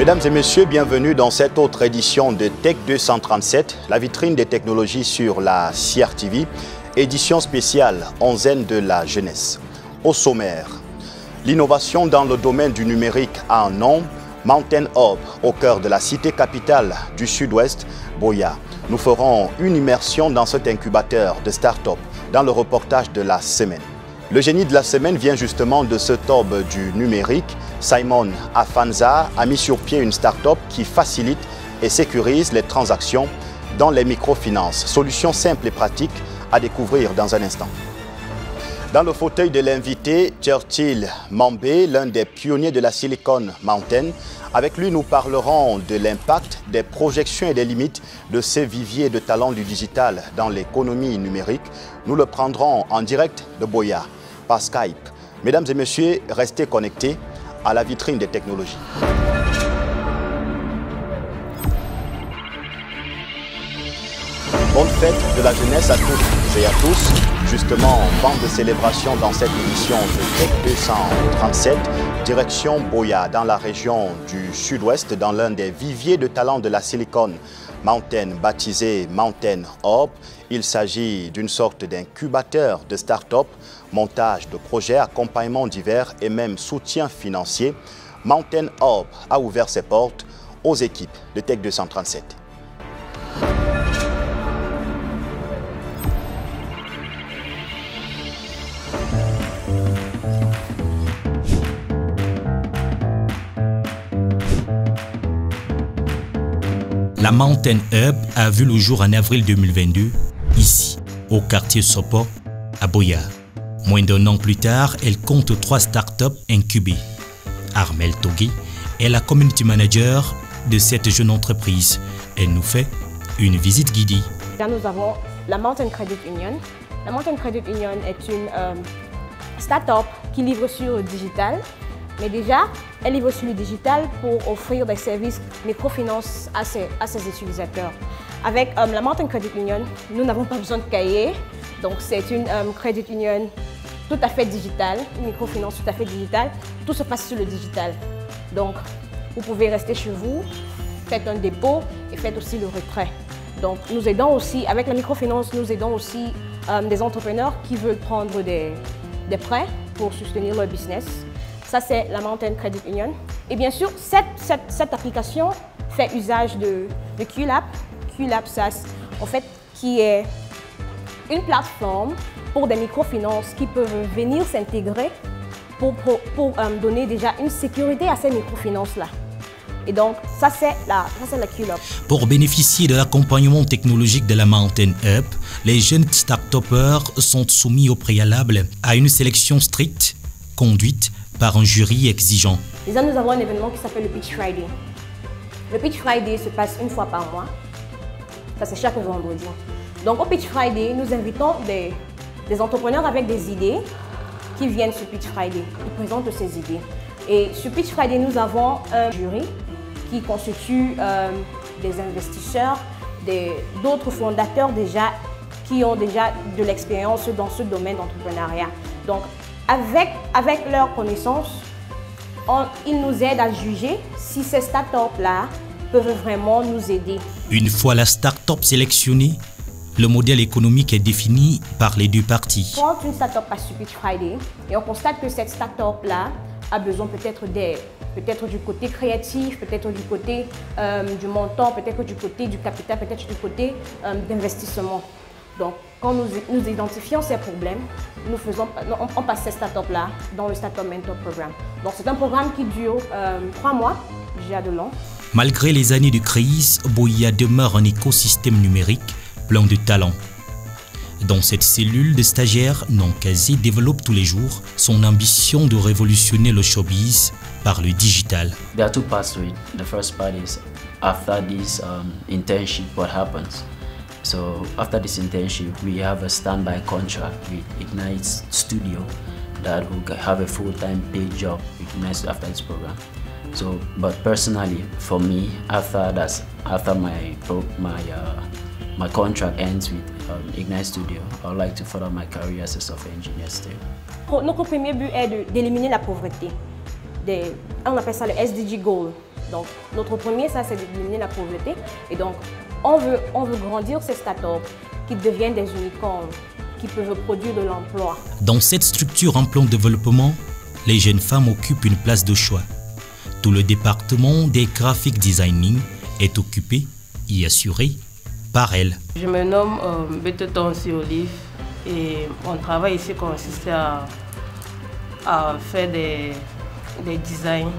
Mesdames et messieurs, bienvenue dans cette autre édition de Tech 237, la vitrine des technologies sur la CRTV, édition spéciale onzaine de la jeunesse. Au sommaire, l'innovation dans le domaine du numérique a un nom, Mountain Hub, au cœur de la cité capitale du Sud-Ouest, Buea. Nous ferons une immersion dans cet incubateur de start-up dans le reportage de la semaine. Le génie de la semaine vient justement de ce hub du numérique. Simon Afanza a mis sur pied une start-up qui facilite et sécurise les transactions dans les microfinances. Solution simple et pratique à découvrir dans un instant. Dans le fauteuil de l'invité, Churchill Mambé, l'un des pionniers de la Silicon Mountain. Avec lui, nous parlerons de l'impact, des projections et des limites de ces viviers de talents du digital dans l'économie numérique. Nous le prendrons en direct de Buea, par Skype. Mesdames et messieurs, restez connectés à la vitrine des technologies. Bonne fête de la jeunesse à toutes et à tous. Justement, vent de célébration dans cette édition de Tech 237, direction Buea, dans la région du Sud-Ouest, dans l'un des viviers de talents de la Silicon Mountain, baptisé Mountain Hub. Il s'agit d'une sorte d'incubateur de start-up, montage de projets, accompagnement divers et même soutien financier. Mountain Hub a ouvert ses portes aux équipes de Tech 237. La Mountain Hub a vu le jour en avril 2022, ici, au quartier Sopo, à Buea. Moins d'un an plus tard, elle compte 3 startups incubées. Armelle Togui est la community manager de cette jeune entreprise. Elle nous fait une visite guidée. Là, nous avons la Mountain Credit Union. La Mountain Credit Union est une start-up qui livre sur le digital. Mais déjà, elle livre sur le digital pour offrir des services microfinance à ses utilisateurs. Avec la Mountain Credit Union, nous n'avons pas besoin de cahier. Donc, c'est une credit union tout à fait digitale, une microfinance tout à fait digitale. Tout se passe sur le digital. Donc, vous pouvez rester chez vous, faites un dépôt et faites aussi le retrait. Donc, nous aidons aussi, avec la microfinance, nous aidons aussi des entrepreneurs qui veulent prendre des prêts pour soutenir leur business. Ça, c'est la Mountain Credit Union. Et bien sûr, cette application fait usage de QLab. QLab, ça, en fait, qui est une plateforme pour des microfinances qui peuvent venir s'intégrer pour donner déjà une sécurité à ces microfinances-là. Et donc, ça, c'est la QLab. Pour bénéficier de l'accompagnement technologique de la Mountain Hub, les jeunes start-upers sont soumis au préalable à une sélection stricte, conduite par un jury exigeant. Déjà, nous avons un événement qui s'appelle le Pitch Friday. Le Pitch Friday se passe une fois par mois. Ça, c'est chaque vendredi. Donc, au Pitch Friday, nous invitons des entrepreneurs avec des idées qui viennent sur Pitch Friday. Ils présentent ces idées. Et sur Pitch Friday, nous avons un jury qui constitue des investisseurs, d'autres fondateurs déjà qui ont déjà de l'expérience dans ce domaine d'entrepreneuriat. Donc, avec leurs connaissances, ils nous aident à juger si ces startups-là peuvent vraiment nous aider. Une fois la start-up sélectionnée, le modèle économique est défini par les deux parties. Quand une start-up passe sur Pitch Friday et on constate que cette start-up-là a besoin peut-être du côté créatif, peut-être du côté du montant, peut-être du côté du capital, peut-être du côté d'investissement. Donc, quand nous identifions ces problèmes, on passe ces startups-là dans le Startup Mentor Programme. Donc, c'est un programme qui dure 3 mois, déjà de long. Malgré les années de crise, Buea demeure un écosystème numérique plein de talents. Dans cette cellule de stagiaires, Nankasi développe tous les jours son ambition de révolutionner le showbiz par le digital. There are 2 parts to it. The first part is after this internship, what happens? So after this internship, we have a standby contract with Ignite Studio that will have a full-time paid job with Ignite after this program. So, but personally, for me, after my contract ends with Ignite Studio, I would like to further my career as a software engineer still. Notre premier but est d'éliminer la pauvreté. On appelle ça le SDG Goal. Donc, notre premier, ça, c'est d'éliminer la pauvreté. Et donc, on veut grandir ces startups qui deviennent des unicornes, qui peuvent produire de l'emploi. Dans cette structure en plein développement, les jeunes femmes occupent une place de choix. Tout le département des graphic designing est occupé et assuré par elles. Je me nomme Betetonsi Olive et mon travail ici consiste à faire des designs.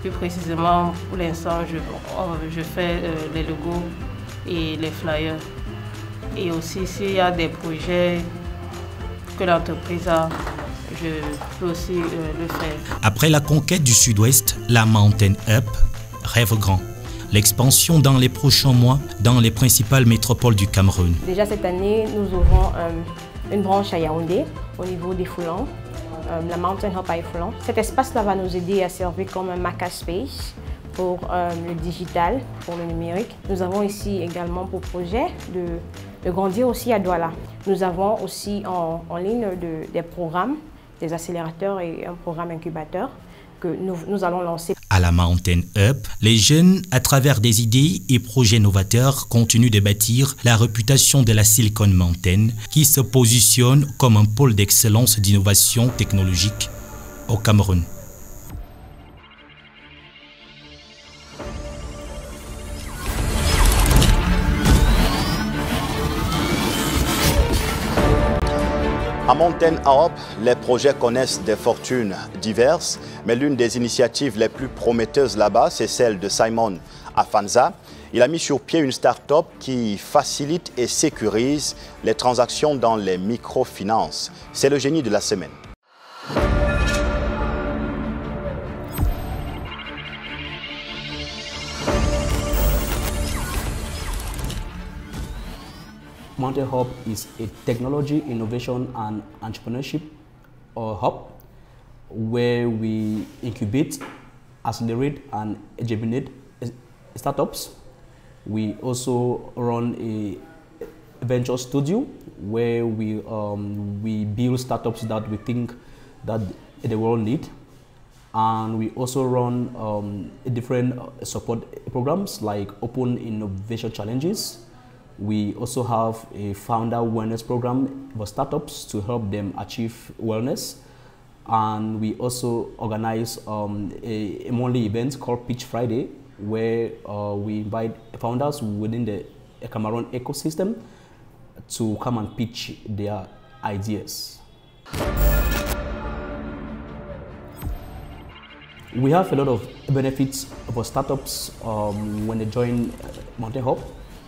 Plus précisément, pour l'instant, je fais les logos et les flyers. Et aussi, s'il y a des projets que l'entreprise a, je peux aussi le faire. Après la conquête du Sud-Ouest, la Mountain Hub rêve grand. L'expansion dans les prochains mois dans les principales métropoles du Cameroun. Déjà cette année, nous ouvrons une branche à Yaoundé, au niveau des Foulons, la Mountain Hub à Foulons. Cet espace-là va nous aider à servir comme un makerspace pour le digital, pour le numérique. Nous avons ici également pour projet de grandir aussi à Douala. Nous avons aussi en ligne des programmes, des accélérateurs et un programme incubateur que nous allons lancer. À la Mountain Hub, les jeunes, à travers des idées et projets novateurs, continuent de bâtir la réputation de la Silicon Mountain, qui se positionne comme un pôle d'excellence d'innovation technologique au Cameroun. À Mountain Hub, les projets connaissent des fortunes diverses, mais l'une des initiatives les plus prometteuses là-bas, c'est celle de Simon Afanza. Il a mis sur pied une start-up qui facilite et sécurise les transactions dans les microfinances. C'est le génie de la semaine. Mountain Hub is a technology, innovation, and entrepreneurship hub where we incubate, accelerate, and germinate startups. We also run a venture studio where we build startups that we think that the world need. And we also run different support programs like Open Innovation Challenges. We also have a founder wellness program for startups to help them achieve wellness. And we also organize a monthly event called Pitch Friday, where we invite founders within the Cameroon ecosystem to come and pitch their ideas. We have a lot of benefits for startups when they join Mountain Hub.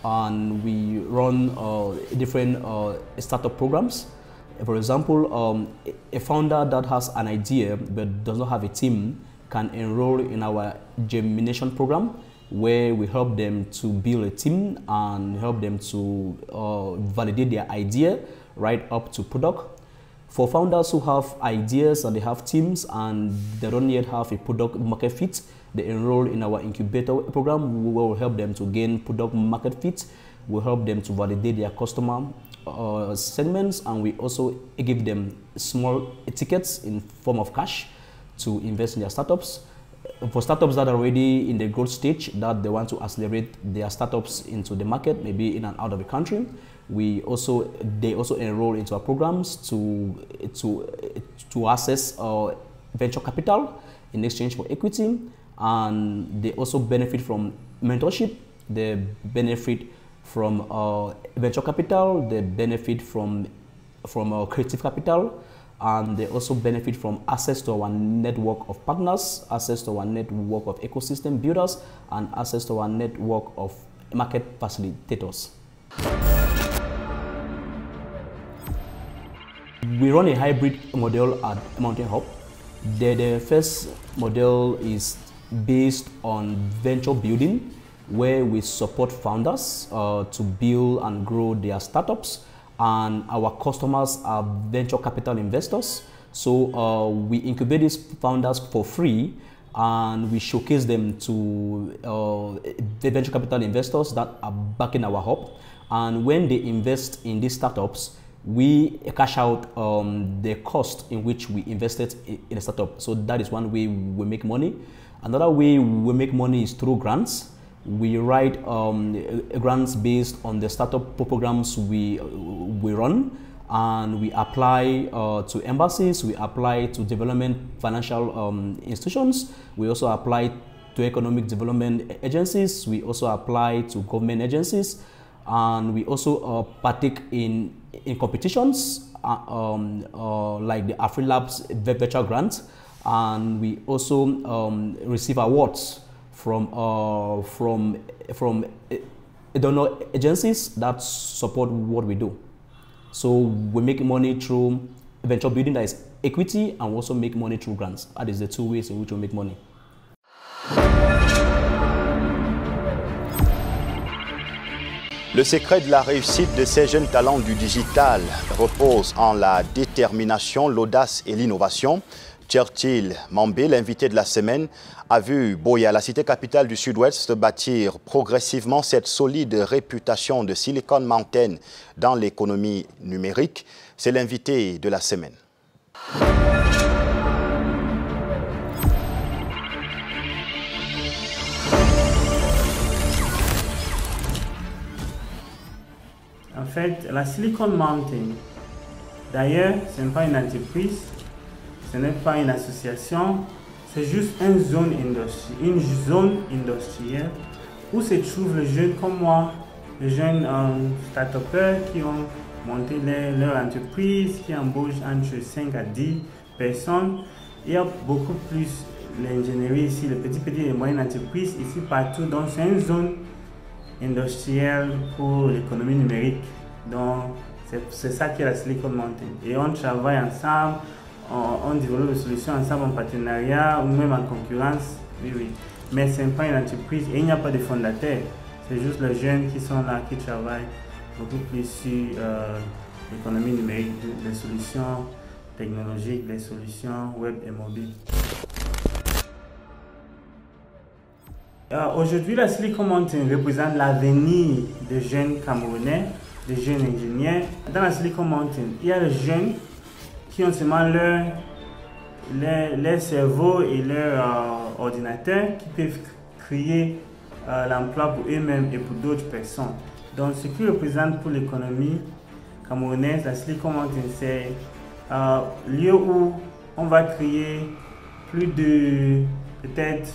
And we run different startup programs. For example, a founder that has an idea but does not have a team can enroll in our germination program, where we help them to build a team and help them to validate their idea right up to product. For founders who have ideas and they have teams and they don't yet have a product market fit, they enroll in our incubator program. We will help them to gain product market fit. We'll help them to validate their customer segments, and we also give them small tickets in form of cash to invest in their startups. For startups that are already in the growth stage, that they want to accelerate their startups into the market, maybe in and out of the country, they also enroll into our programs to access venture capital in exchange for equity. And they also benefit from mentorship, they benefit from venture capital, they benefit from creative capital, and they also benefit from access to our network of partners, access to our network of ecosystem builders, and access to our network of market facilitators. We run a hybrid model at Mountain Hub. The first model is based on venture building, where we support founders to build and grow their startups, and our customers are venture capital investors. So we incubate these founders for free, and we showcase them to the venture capital investors that are backing our hub. And when they invest in these startups, we cash out the cost in which we invested in a startup. So that is one way we make money. Another way we make money is through grants. We write grants based on the startup programs we run, and we apply to embassies, we apply to development financial institutions, we also apply to economic development agencies, we also apply to government agencies, and we also partake in competitions like the AfriLabs Virtual Grant, and we also receive awards from donor agencies that support what we do. So we make money through venture building, that is equity, and we also make money through grants. That is the two ways in which we make money. Le secret de la réussite de ces jeunes talents du digital repose en la détermination, l'audace et l'innovation. Churchill Mambé, l'invité de la semaine, a vu Buea, la cité capitale du Sud-Ouest, bâtir progressivement cette solide réputation de Silicon Mountain dans l'économie numérique. C'est l'invité de la semaine. En fait, la Silicon Mountain, d'ailleurs, ce n'est pas une entreprise, ce n'est pas une association, c'est juste une zone industrielle où se trouvent les jeunes comme moi, les jeunes start-upers qui ont monté leur entreprise, qui embauchent entre 5 à 10 personnes. Il y a beaucoup plus l'ingénierie ici, les petites et moyennes entreprises ici partout. Donc c'est une zone industrielle pour l'économie numérique. Donc c'est ça qui est la Silicon Mountain. Et on travaille ensemble. On développe des solutions ensemble en partenariat ou même en concurrence, oui. Mais ce n'est pas une entreprise et il n'y a pas de fondateur. C'est juste les jeunes qui sont là, qui travaillent beaucoup plus sur l'économie numérique, les solutions technologiques, les solutions web et mobiles. Aujourd'hui, la Silicon Mountain représente l'avenir des jeunes Camerounais, des jeunes ingénieurs. Dans la Silicon Mountain, il y a les jeunes qui ont seulement leur cerveau et leur ordinateur qui peuvent créer l'emploi pour eux-mêmes et pour d'autres personnes. Donc ce qui représente pour l'économie camerounaise, la Silicon Mountain, c'est lieu où on va créer plus de peut-être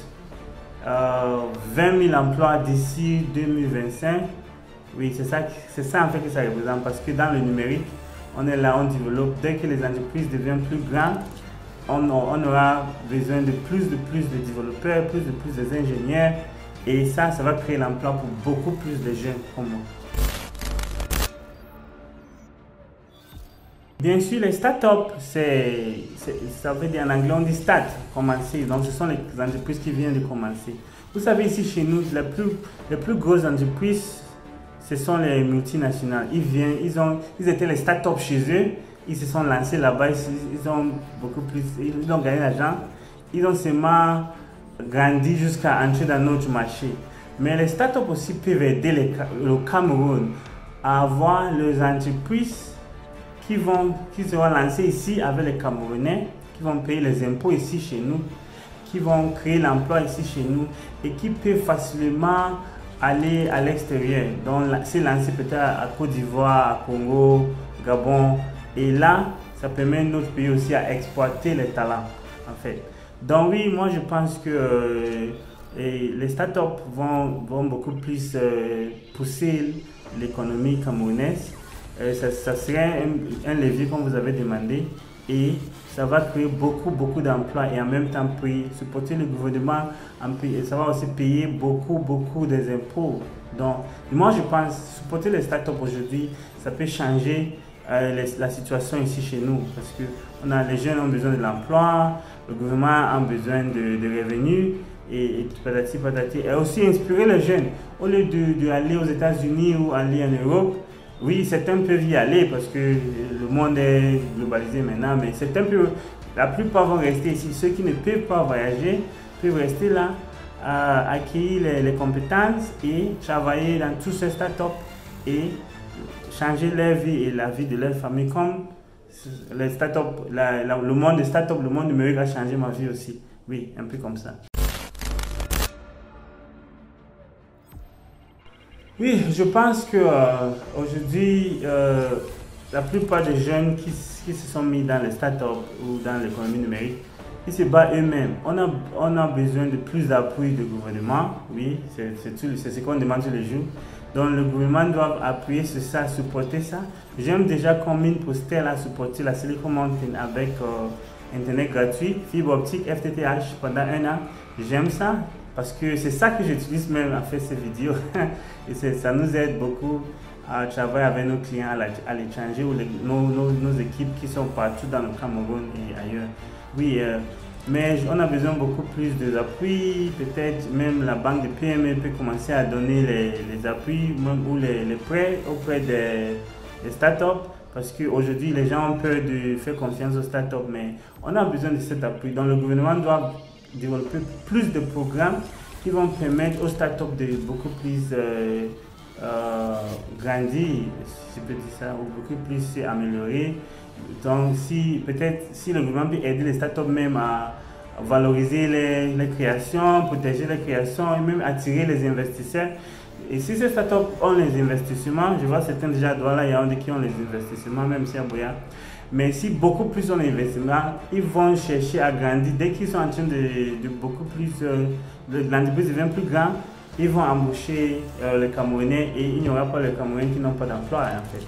20 000 emplois d'ici 2025. Oui, c'est ça en fait que ça représente, parce que dans le numérique, on est là, on développe. Dès que les entreprises deviennent plus grandes, on aura besoin de plus de développeurs, plus d'ingénieurs. Et ça va créer l'emploi pour beaucoup plus de jeunes comme moi. Bien sûr, les startups, ça veut dire en anglais, on dit start, commencer. Donc ce sont les entreprises qui viennent de commencer. Vous savez, ici chez nous, les plus grosses entreprises, ce sont les multinationales. Ils étaient les startups chez eux, ils se sont lancés là-bas, ils ont gagné l'argent, ils ont seulement grandi jusqu'à entrer dans notre marché. Mais les startups aussi peuvent aider le Cameroun à avoir les entreprises qui seront lancées ici avec les Camerounais, qui vont payer les impôts ici chez nous, qui vont créer l'emploi ici chez nous et qui peuvent facilement aller à l'extérieur, donc se lancer peut-être à Côte d'Ivoire, à Congo, Gabon, et là, ça permet notre pays aussi à exploiter les talents, en fait. Donc oui, moi je pense que les startups vont beaucoup plus pousser l'économie camerounaise. Ça serait un levier comme vous avez demandé, et ça va créer beaucoup d'emplois et en même temps supporter le gouvernement, et ça va aussi payer beaucoup des impôts. Donc moi je pense supporter les startups aujourd'hui, ça peut changer la situation ici chez nous, parce que les jeunes ont besoin de l'emploi, le gouvernement a besoin de revenus et patati. Et aussi inspirer les jeunes, au lieu d'aller aux États-Unis ou aller en Europe. Oui, certains peuvent y aller parce que le monde est globalisé maintenant, mais la plupart vont rester ici. Ceux qui ne peuvent pas voyager peuvent rester là, acquérir les compétences et travailler dans toutes ces startups et changer leur vie et la vie de leur famille. Comme les startups, le monde des startups, le monde numérique a changé ma vie aussi. Oui, un peu comme ça. Oui, je pense que aujourd'hui, la plupart des jeunes qui se sont mis dans les startups ou dans l'économie numérique, ils se battent eux-mêmes. On a besoin de plus d'appui du gouvernement, oui, c'est ce qu'on demande tous les jours. Donc le gouvernement doit appuyer sur ça, supporter ça. J'aime déjà comme Mine-Postel a supporté la Silicon Mountain avec Internet gratuit, fibre optique, FTTH pendant 1 an. J'aime ça parce que c'est ça que j'utilise même à faire ces vidéos. Et ça nous aide beaucoup à travailler avec nos clients à l'étranger ou nos équipes qui sont partout dans le Cameroun et ailleurs. Oui, mais on a besoin beaucoup plus d'appui. Peut-être même la banque de PME peut commencer à donner les appuis ou les prêts auprès des startups. Parce qu'aujourd'hui, les gens ont peur de faire confiance aux startups, mais on a besoin de cet appui. Donc le gouvernement doit développer plus de programmes qui vont permettre aux startups de beaucoup plus grandir, si je peux dire ça, ou beaucoup plus s'améliorer. Donc peut-être si le gouvernement peut aider les startups même à valoriser les créations, protéger les créations et même attirer les investisseurs. Et si ces startups ont les investissements, je vois certains déjà à Douala, il y a qui ont les investissements, même si à Boya. Mais si beaucoup plus ont l'investissement, ils vont chercher à grandir. Dès qu'ils sont en train de beaucoup plus, l'entreprise devient plus grande, ils vont embaucher les Camerounais et il n'y aura pas les Camerounais qui n'ont pas d'emploi en fait.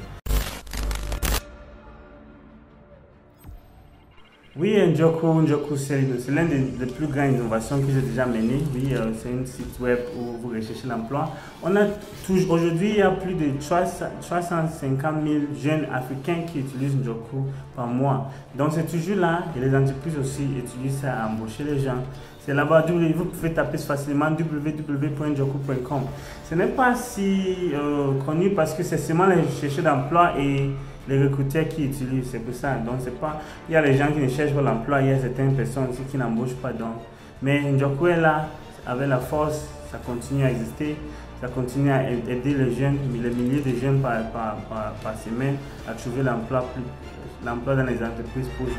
Oui, Njoku, c'est l'une des plus grandes innovations que j'ai déjà menées. Oui, c'est un site web où vous recherchez l'emploi. Aujourd'hui, il y a plus de 350 000 jeunes africains qui utilisent Njoku par mois. Donc c'est toujours là et les entreprises aussi utilisent ça à embaucher les gens. C'est là-bas, vous pouvez taper facilement www.njoku.com. Ce n'est pas si connu parce que c'est seulement les chercheurs d'emploi et les recruteurs qui utilisent, c'est pour ça. Donc c'est pas, il y a les gens qui ne cherchent pas l'emploi, il y a certaines personnes aussi qui n'embauchent pas. Donc. Mais Njoku est là, avec la force, ça continue à exister, ça continue à aider les jeunes, les milliers de jeunes par semaine à trouver l'emploi dans les entreprises pour eux.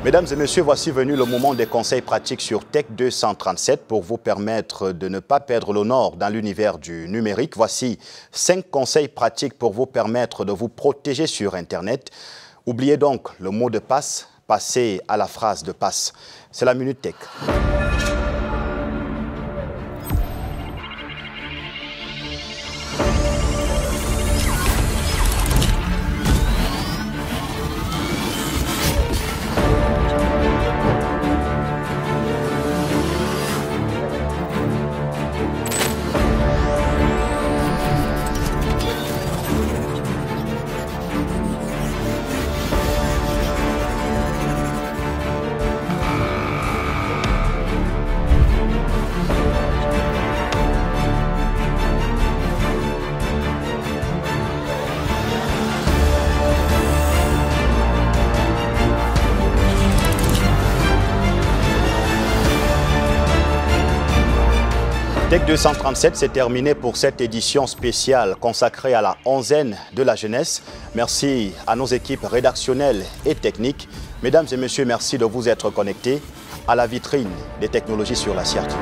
Mesdames et messieurs, voici venu le moment des conseils pratiques sur Tech 237 pour vous permettre de ne pas perdre le nord dans l'univers du numérique. Voici 5 conseils pratiques pour vous permettre de vous protéger sur Internet. Oubliez donc le mot de passe, passez à la phrase de passe. C'est la Minute Tech. Tech 237, c'est terminé pour cette édition spéciale consacrée à la 11e de la jeunesse. Merci à nos équipes rédactionnelles et techniques. Mesdames et messieurs, merci de vous être connectés à la vitrine des technologies sur la CRTV.